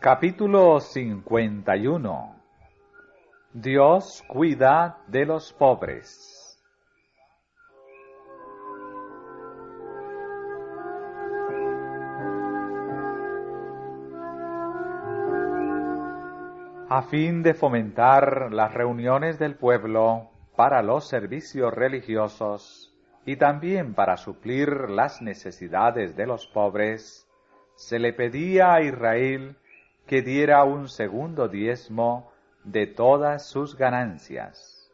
Capítulo 51. Dios cuida de los pobres. A fin de fomentar las reuniones del pueblo para los servicios religiosos y también para suplir las necesidades de los pobres, se le pedía a Israel que diera un segundo diezmo de todas sus ganancias.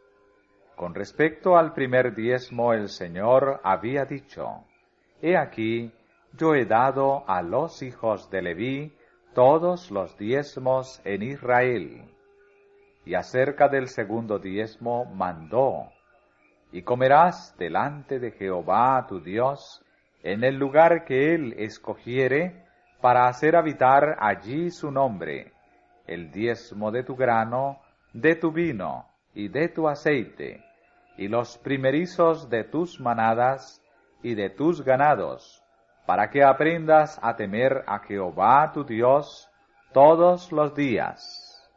Con respecto al primer diezmo, el Señor había dicho: He aquí, yo he dado a los hijos de Leví todos los diezmos en Israel. Y acerca del segundo diezmo mandó: Y comerás delante de Jehová tu Dios en el lugar que Él escogiere, para hacer habitar allí su nombre, el diezmo de tu grano, de tu vino y de tu aceite, y los primerizos de tus manadas y de tus ganados, para que aprendas a temer a Jehová tu Dios todos los días.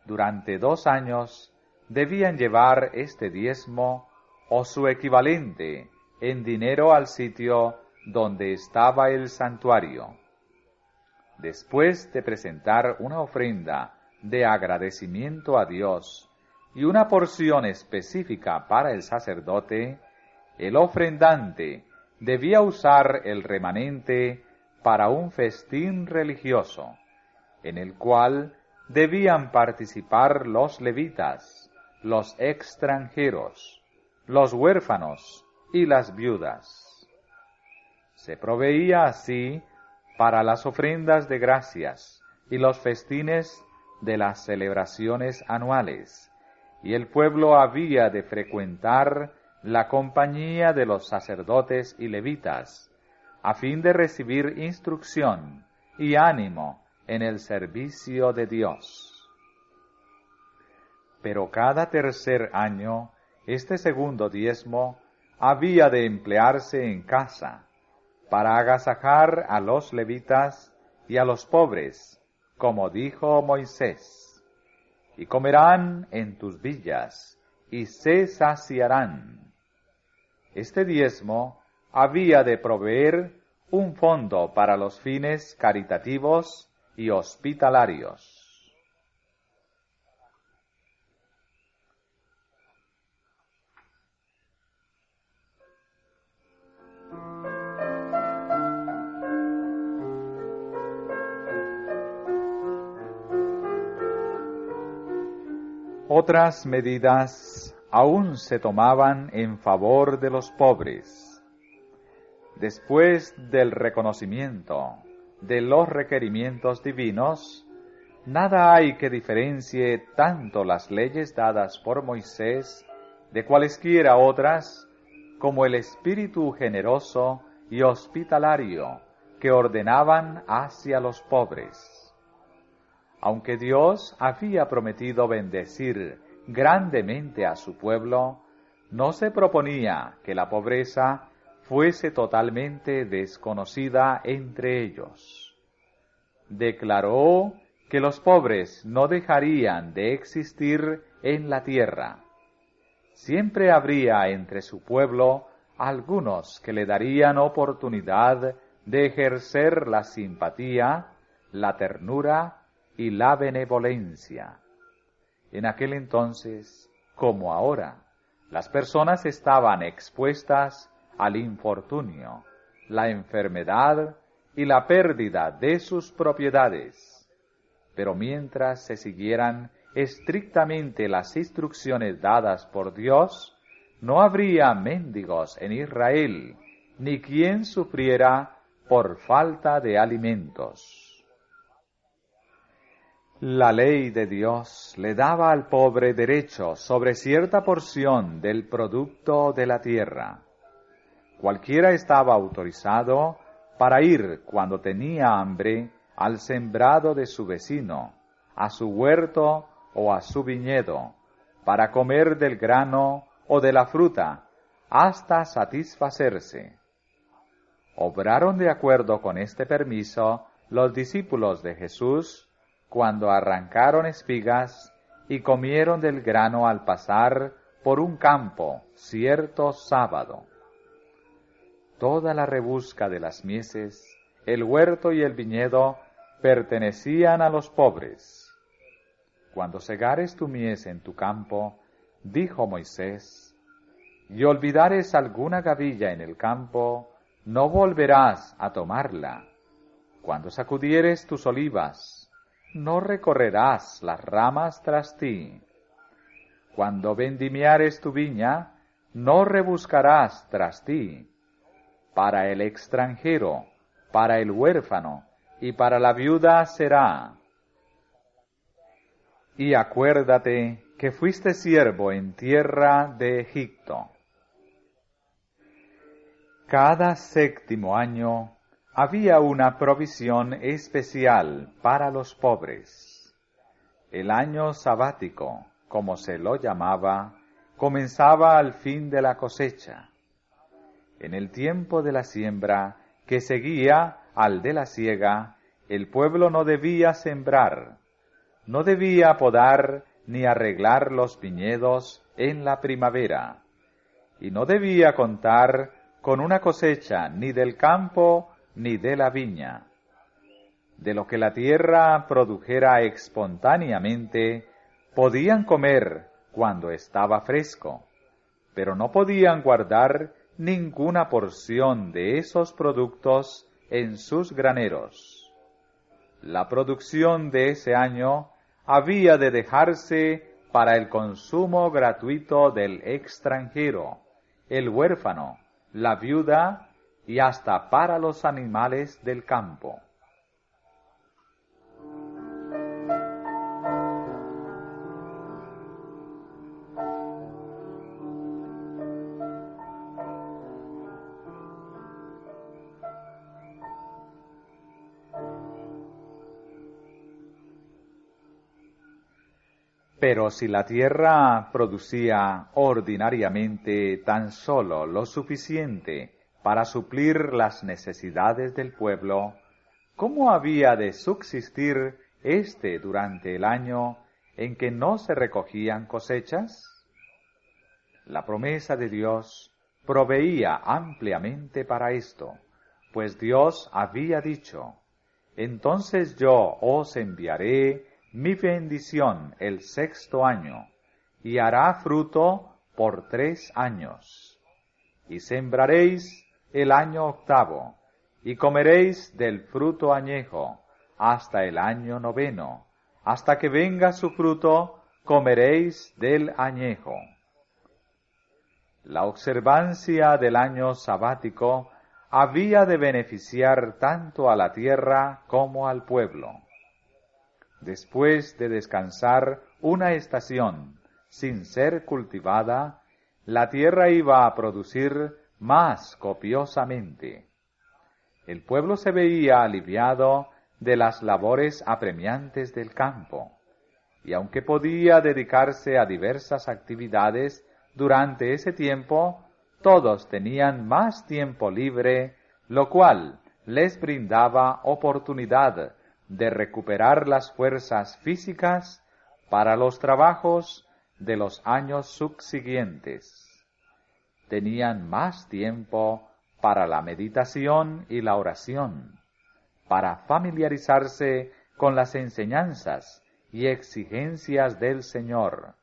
Durante 2 años debían llevar este diezmo o su equivalente en dinero al sitio donde estaba el santuario. Después de presentar una ofrenda de agradecimiento a Dios y una porción específica para el sacerdote, el ofrendante debía usar el remanente para un festín religioso, en el cual debían participar los levitas, los extranjeros, los huérfanos y las viudas. Se proveía así para las ofrendas de gracias y los festines de las celebraciones anuales, y el pueblo había de frecuentar la compañía de los sacerdotes y levitas, a fin de recibir instrucción y ánimo en el servicio de Dios. Pero cada tercer año, este segundo diezmo había de emplearse en casa, para agasajar a los levitas y a los pobres, como dijo Moisés: Y comerán en tus villas, y se saciarán. Este diezmo había de proveer un fondo para los fines caritativos y hospitalarios. Otras medidas aún se tomaban en favor de los pobres. Después del reconocimiento de los requerimientos divinos, nada hay que diferencie tanto las leyes dadas por Moisés de cualesquiera otras, como el espíritu generoso y hospitalario que ordenaban hacia los pobres. Aunque Dios había prometido bendecir grandemente a su pueblo, no se proponía que la pobreza fuese totalmente desconocida entre ellos. Declaró que los pobres no dejarían de existir en la tierra. Siempre habría entre su pueblo algunos que le darían oportunidad de ejercer la simpatía, la ternura y la benevolencia. En aquel entonces, como ahora, las personas estaban expuestas al infortunio, la enfermedad y la pérdida de sus propiedades. Pero mientras se siguieran estrictamente las instrucciones dadas por Dios, no habría mendigos en Israel, ni quien sufriera por falta de alimentos. La ley de Dios le daba al pobre derecho sobre cierta porción del producto de la tierra. Cualquiera estaba autorizado para ir cuando tenía hambre al sembrado de su vecino, a su huerto o a su viñedo, para comer del grano o de la fruta, hasta satisfacerse. Obraron de acuerdo con este permiso los discípulos de Jesús cuando arrancaron espigas y comieron del grano al pasar por un campo cierto sábado. Toda la rebusca de las mieses, el huerto y el viñedo pertenecían a los pobres. Cuando segares tu mies en tu campo, dijo Moisés, y olvidares alguna gavilla en el campo, no volverás a tomarla. Cuando sacudieres tus olivas, no recorrerás las ramas tras ti. Cuando vendimiares tu viña, no rebuscarás tras ti. Para el extranjero, para el huérfano y para la viuda será. Y acuérdate que fuiste siervo en tierra de Egipto. Cada 7º año había una provisión especial para los pobres. El año sabático, como se lo llamaba, comenzaba al fin de la cosecha. En el tiempo de la siembra, que seguía al de la siega, el pueblo no debía sembrar, no debía podar ni arreglar los viñedos en la primavera, y no debía contar con una cosecha ni del campo ni de la viña. De lo que la tierra produjera espontáneamente, podían comer cuando estaba fresco, pero no podían guardar ninguna porción de esos productos en sus graneros. La producción de ese año había de dejarse para el consumo gratuito del extranjero, el huérfano, la viuda y hasta para los animales del campo. Pero si la tierra producía ordinariamente tan solo lo suficiente para suplir las necesidades del pueblo, ¿cómo había de subsistir éste durante el año en que no se recogían cosechas? La promesa de Dios proveía ampliamente para esto, pues Dios había dicho, «Entonces yo os enviaré mi bendición el 6º año, y hará fruto por 3 años. Y sembraréis el año 8º, y comeréis del fruto añejo, hasta el año 9º, hasta que venga su fruto, comeréis del añejo». La observancia del año sabático había de beneficiar tanto a la tierra como al pueblo. Después de descansar una estación sin ser cultivada, la tierra iba a producir más copiosamente. El pueblo se veía aliviado de las labores apremiantes del campo, y aunque podía dedicarse a diversas actividades durante ese tiempo, todos tenían más tiempo libre, lo cual les brindaba oportunidad de recuperar las fuerzas físicas para los trabajos de los años subsiguientes. Tenían más tiempo para la meditación y la oración, para familiarizarse con las enseñanzas y exigencias del Señor,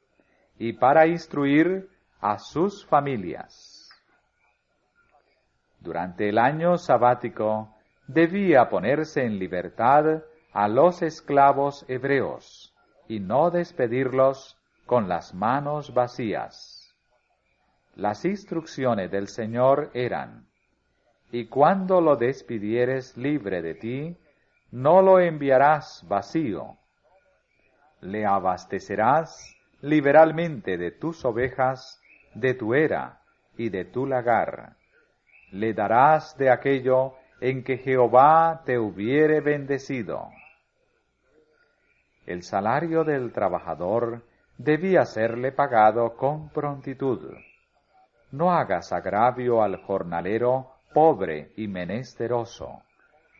y para instruir a sus familias. Durante el año sabático debía ponerse en libertad a los esclavos hebreos y no despedirlos con las manos vacías. Las instrucciones del Señor eran: y cuando lo despidieres libre de ti, no lo enviarás vacío. Le abastecerás liberalmente de tus ovejas, de tu era y de tu lagar. Le darás de aquello en que Jehová te hubiere bendecido. El salario del trabajador debía serle pagado con prontitud. No hagas agravio al jornalero pobre y menesteroso.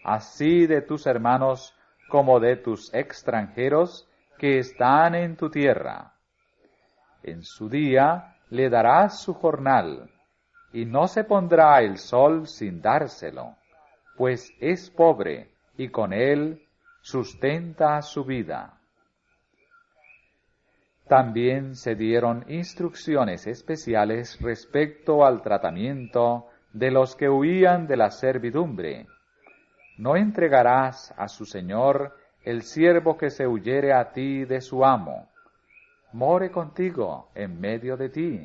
así de tus hermanos como de tus extranjeros que están en tu tierra. En su día le darás su jornal, y no se pondrá el sol sin dárselo, pues es pobre, y con él sustenta su vida. También se dieron instrucciones especiales respecto al tratamiento de los que huían de la servidumbre. No entregarás a su señor el siervo que se huyere a ti de su amo. More contigo en medio de ti,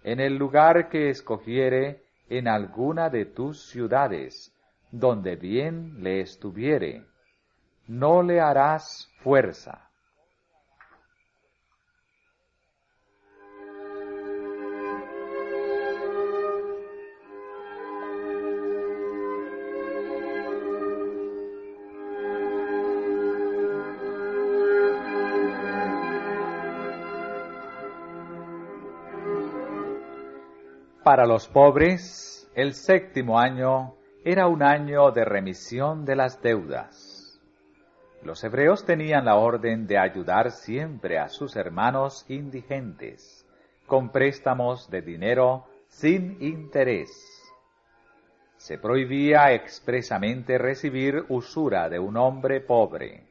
en el lugar que escogiere en alguna de tus ciudades, donde bien le estuviere. No le harás fuerza. Para los pobres, el 7º año era un año de remisión de las deudas. Los hebreos tenían la orden de ayudar siempre a sus hermanos indigentes, con préstamos de dinero sin interés. Se prohibía expresamente recibir usura de un hombre pobre.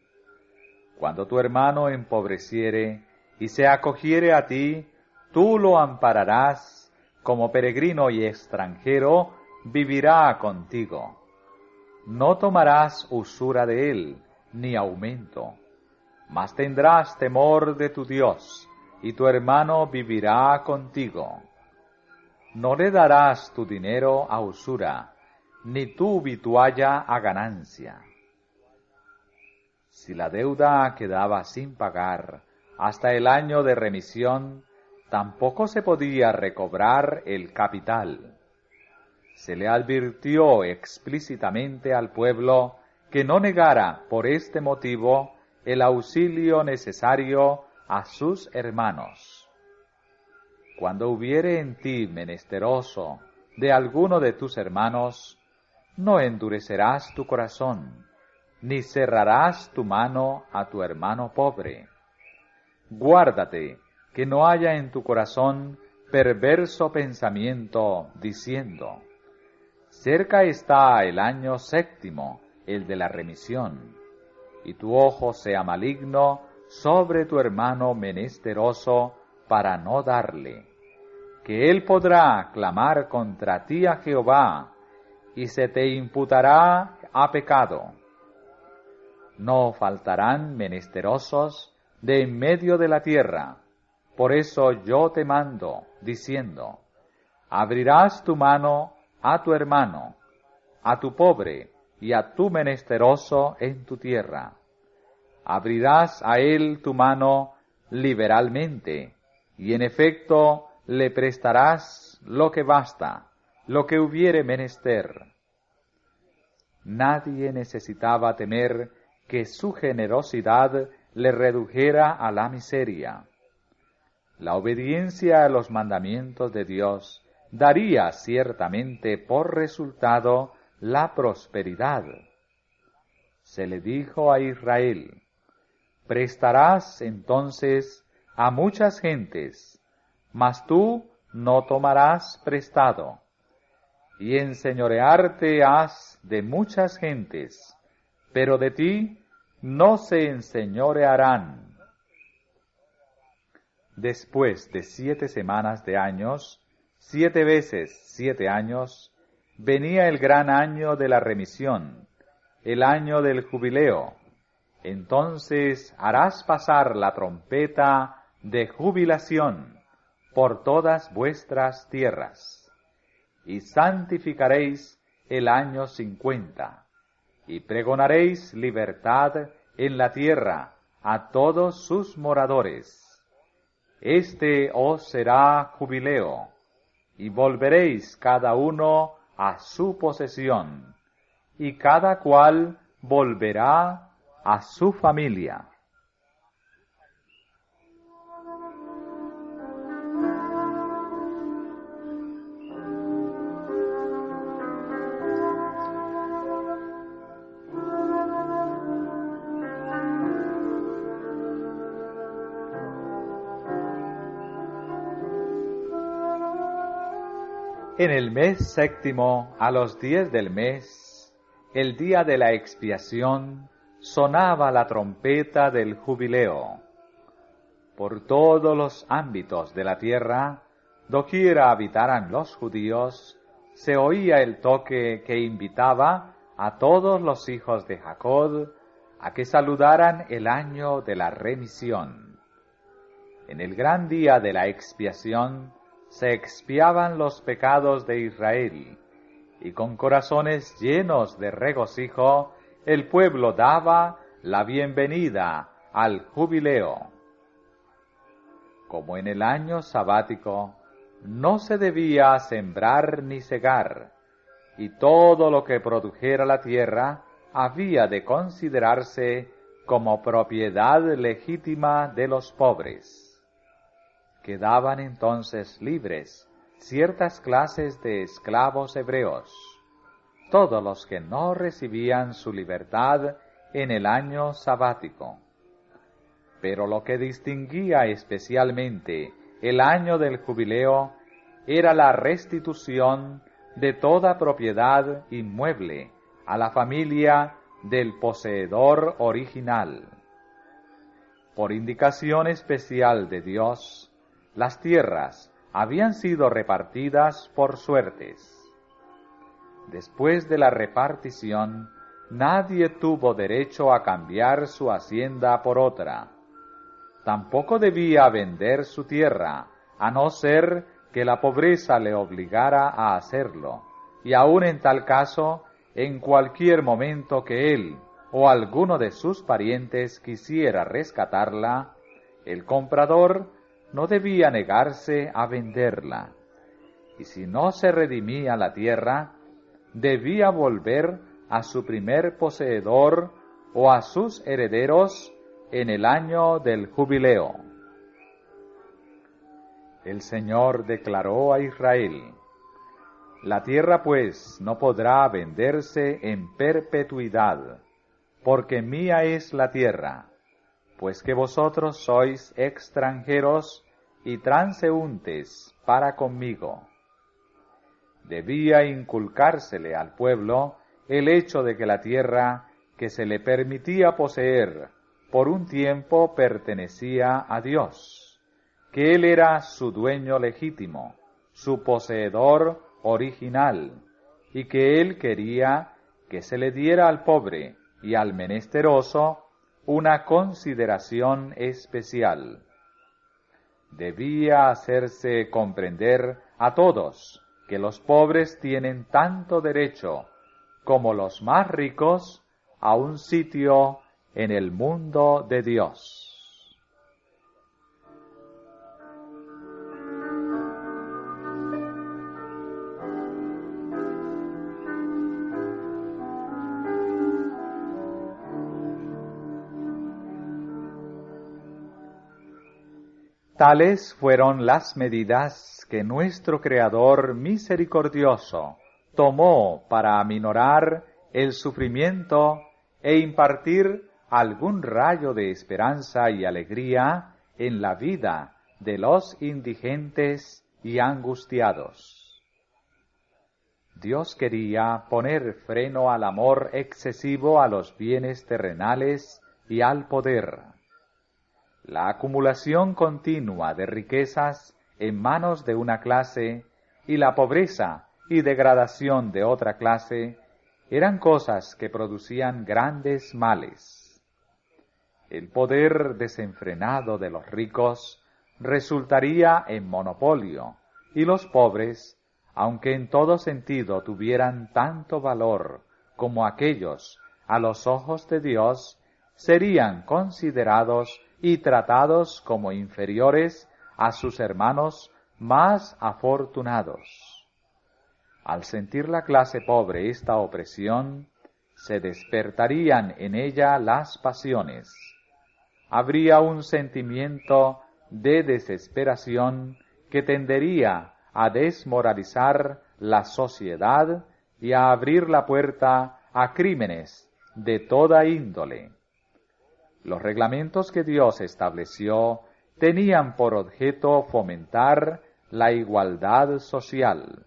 Cuando tu hermano empobreciere y se acogiere a ti, tú lo ampararás. Como peregrino y extranjero, vivirá contigo. No tomarás usura de él, ni aumento, mas tendrás temor de tu Dios, y tu hermano vivirá contigo. No le darás tu dinero a usura, ni tu vitualla a ganancia. Si la deuda quedaba sin pagar hasta el año de remisión, tampoco se podía recobrar el capital. Se le advirtió explícitamente al pueblo que no negara por este motivo el auxilio necesario a sus hermanos. Cuando hubiere en ti menesteroso de alguno de tus hermanos, no endurecerás tu corazón, ni cerrarás tu mano a tu hermano pobre. Guárdate que no haya en tu corazón perverso pensamiento, diciendo: cerca está el año 7º, el de la remisión, y tu ojo sea maligno sobre tu hermano menesteroso para no darle, que él podrá clamar contra ti a Jehová, y se te imputará a pecado. No faltarán menesterosos de en medio de la tierra. Por eso yo te mando, diciendo: abrirás tu mano a tu hermano, a tu pobre y a tu menesteroso en tu tierra. Abrirás a él tu mano liberalmente, y en efecto le prestarás lo que basta, lo que hubiere menester. Nadie necesitaba temer que su generosidad le redujera a la miseria. La obediencia a los mandamientos de Dios daría ciertamente por resultado la prosperidad. Se le dijo a Israel: prestarás entonces a muchas gentes, mas tú no tomarás prestado, y enseñorearte has de muchas gentes, pero de ti no se enseñorearán. Después de 7 semanas de años, 7 veces 7 años, venía el gran año de la remisión, el año del jubileo. Entonces harás pasar la trompeta de jubilación por todas vuestras tierras, y santificaréis el año 50, y pregonaréis libertad en la tierra a todos sus moradores. Este os será jubileo, y volveréis cada uno a su posesión, y cada cual volverá a su familia. En el mes séptimo, a los 10 del mes, el día de la expiación, sonaba la trompeta del jubileo. Por todos los ámbitos de la tierra, doquiera habitaran los judíos, se oía el toque que invitaba a todos los hijos de Jacob a que saludaran el año de la remisión. En el gran día de la expiación se expiaban los pecados de Israel, y con corazones llenos de regocijo el pueblo daba la bienvenida al jubileo. Como en el año sabático, no se debía sembrar ni segar, y todo lo que produjera la tierra había de considerarse como propiedad legítima de los pobres. Quedaban entonces libres ciertas clases de esclavos hebreos, todos los que no recibían su libertad en el año sabático. Pero lo que distinguía especialmente el año del jubileo era la restitución de toda propiedad inmueble a la familia del poseedor original. Por indicación especial de Dios, las tierras habían sido repartidas por suertes. Después de la repartición, nadie tuvo derecho a cambiar su hacienda por otra. Tampoco debía vender su tierra, a no ser que la pobreza le obligara a hacerlo, y aun en tal caso, en cualquier momento que él o alguno de sus parientes quisiera rescatarla, el comprador no debía negarse a venderla, y si no se redimía la tierra, debía volver a su primer poseedor o a sus herederos en el año del jubileo. El Señor declaró a Israel: la tierra pues no podrá venderse en perpetuidad, porque mía es la tierra, pues que vosotros sois extranjeros y transeúntes para conmigo. Debía inculcársele al pueblo el hecho de que la tierra que se le permitía poseer por un tiempo pertenecía a Dios, que Él era su dueño legítimo, su poseedor original, y que Él quería que se le diera al pobre y al menesteroso una consideración especial. Debía hacerse comprender a todos que los pobres tienen tanto derecho como los más ricos a un sitio en el mundo de Dios. Tales fueron las medidas que nuestro Creador misericordioso tomó para aminorar el sufrimiento e impartir algún rayo de esperanza y alegría en la vida de los indigentes y angustiados. Dios quería poner freno al amor excesivo a los bienes terrenales y al poder. La acumulación continua de riquezas en manos de una clase y la pobreza y degradación de otra clase eran cosas que producían grandes males. El poder desenfrenado de los ricos resultaría en monopolio, y los pobres, aunque en todo sentido tuvieran tanto valor como aquellos a los ojos de Dios, serían considerados y tratados como inferiores a sus hermanos más afortunados. Al sentir la clase pobre esta opresión, se despertarían en ella las pasiones. Habría un sentimiento de desesperación que tendería a desmoralizar la sociedad y a abrir la puerta a crímenes de toda índole. Los reglamentos que Dios estableció tenían por objeto fomentar la igualdad social.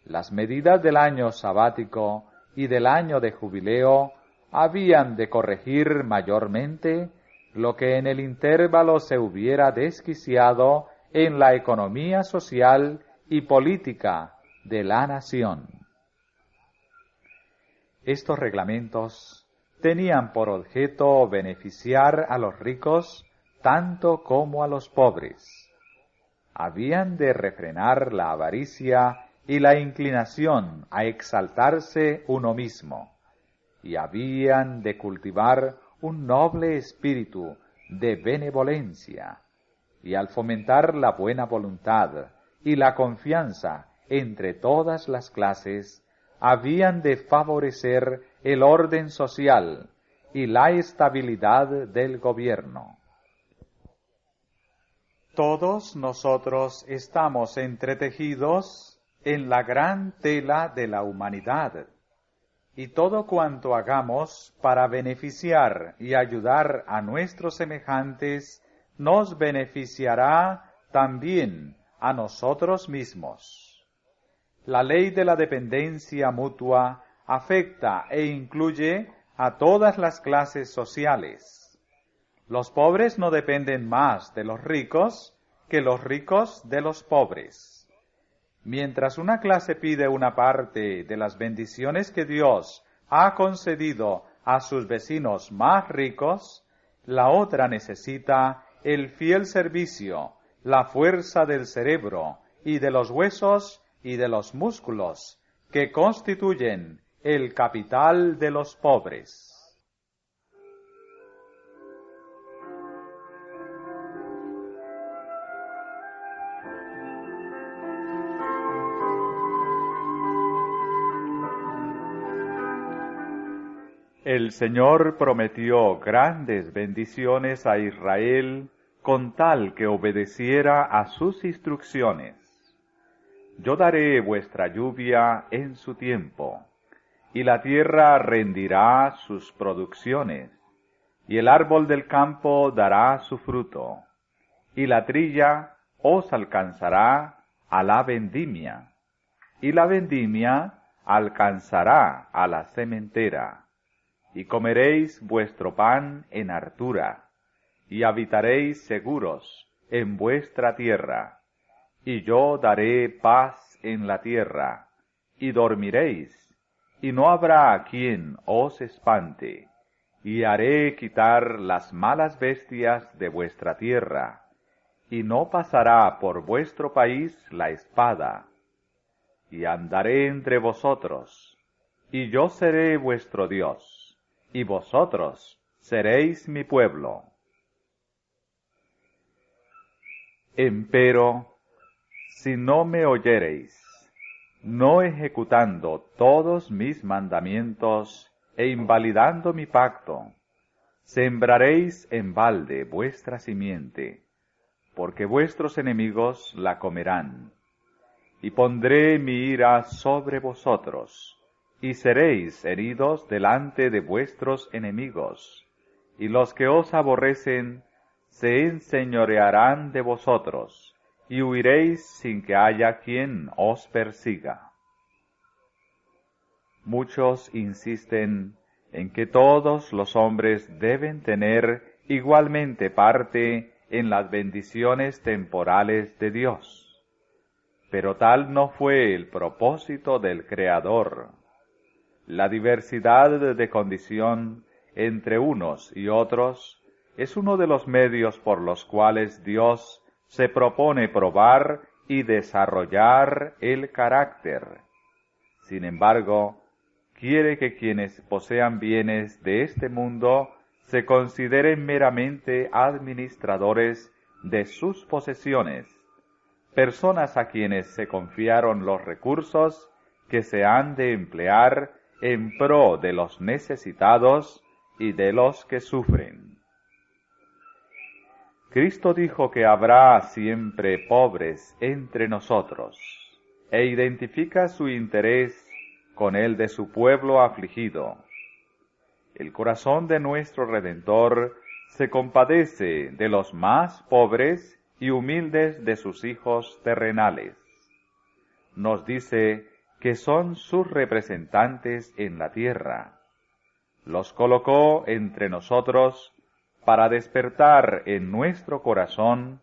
Las medidas del año sabático y del año de jubileo habían de corregir mayormente lo que en el intervalo se hubiera desquiciado en la economía social y política de la nación. Estos reglamentos tenían por objeto beneficiar a los ricos tanto como a los pobres. Habían de refrenar la avaricia y la inclinación a exaltarse uno mismo, y habían de cultivar un noble espíritu de benevolencia, y al fomentar la buena voluntad y la confianza entre todas las clases, habían de favorecer el orden social y la estabilidad del gobierno. Todos nosotros estamos entretejidos en la gran tela de la humanidad, y todo cuanto hagamos para beneficiar y ayudar a nuestros semejantes nos beneficiará también a nosotros mismos. La ley de la dependencia mutua afecta e incluye a todas las clases sociales. Los pobres no dependen más de los ricos que los ricos de los pobres. Mientras una clase pide una parte de las bendiciones que Dios ha concedido a sus vecinos más ricos, la otra necesita el fiel servicio, la fuerza del cerebro y de los huesos y de los músculos que constituyen el capital de los pobres. El Señor prometió grandes bendiciones a Israel con tal que obedeciera a sus instrucciones. Yo daré vuestra lluvia en su tiempo, y la tierra rendirá sus producciones, y el árbol del campo dará su fruto, y la trilla os alcanzará a la vendimia, y la vendimia alcanzará a la sementera, y comeréis vuestro pan en hartura, y habitaréis seguros en vuestra tierra. Y yo daré paz en la tierra, y dormiréis, y no habrá quien os espante, y haré quitar las malas bestias de vuestra tierra, y no pasará por vuestro país la espada. Y andaré entre vosotros, y yo seré vuestro Dios, y vosotros seréis mi pueblo. Empero, si no me oyereis, no ejecutando todos mis mandamientos e invalidando mi pacto, sembraréis en balde vuestra simiente, porque vuestros enemigos la comerán. Y pondré mi ira sobre vosotros, y seréis heridos delante de vuestros enemigos, y los que os aborrecen se enseñorearán de vosotros, y huiréis sin que haya quien os persiga. Muchos insisten en que todos los hombres deben tener igualmente parte en las bendiciones temporales de Dios, pero tal no fue el propósito del Creador. La diversidad de condición entre unos y otros es uno de los medios por los cuales Dios se propone probar y desarrollar el carácter. Sin embargo, quiere que quienes posean bienes de este mundo se consideren meramente administradores de sus posesiones, personas a quienes se confiaron los recursos que se han de emplear en pro de los necesitados y de los que sufren. Cristo dijo que habrá siempre pobres entre nosotros, e identifica su interés con el de su pueblo afligido. El corazón de nuestro Redentor se compadece de los más pobres y humildes de sus hijos terrenales. Nos dice que son sus representantes en la tierra. Los colocó entre nosotros para despertar en nuestro corazón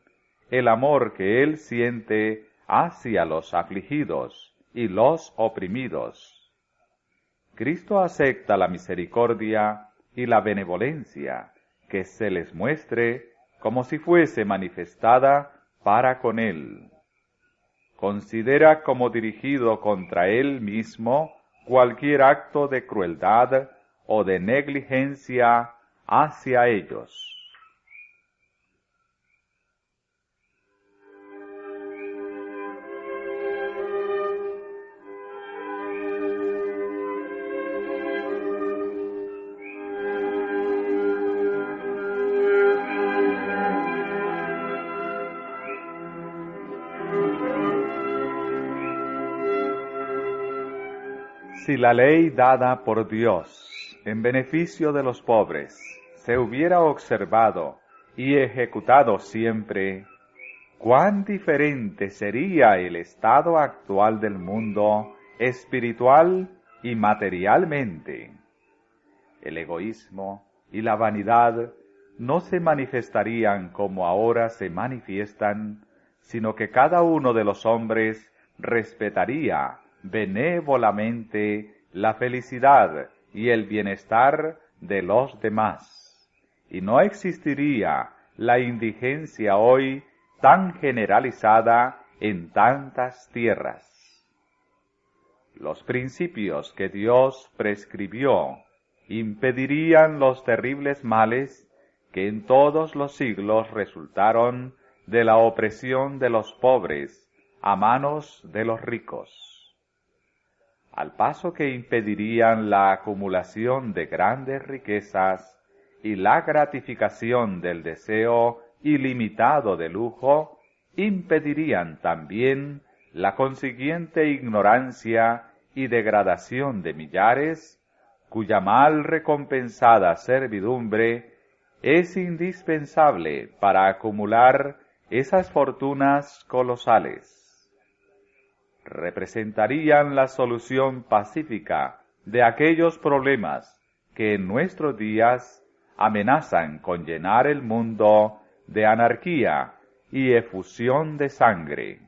el amor que Él siente hacia los afligidos y los oprimidos. Cristo acepta la misericordia y la benevolencia que se les muestre como si fuese manifestada para con Él. Considera como dirigido contra Él mismo cualquier acto de crueldad o de negligencia hacia ellos. Si la ley dada por Dios en beneficio de los pobres se hubiera observado y ejecutado siempre, cuán diferente sería el estado actual del mundo espiritual y materialmente. El egoísmo y la vanidad no se manifestarían como ahora se manifiestan, sino que cada uno de los hombres respetaría benévolamente la felicidad y el bienestar de los demás, y no existiría la indigencia hoy tan generalizada en tantas tierras. Los principios que Dios prescribió impedirían los terribles males que en todos los siglos resultaron de la opresión de los pobres a manos de los ricos. Al paso que impedirían la acumulación de grandes riquezas y la gratificación del deseo ilimitado de lujo, impedirían también la consiguiente ignorancia y degradación de millares, cuya mal recompensada servidumbre es indispensable para acumular esas fortunas colosales. Representarían la solución pacífica de aquellos problemas que en nuestros días amenazan con llenar el mundo de anarquía y efusión de sangre.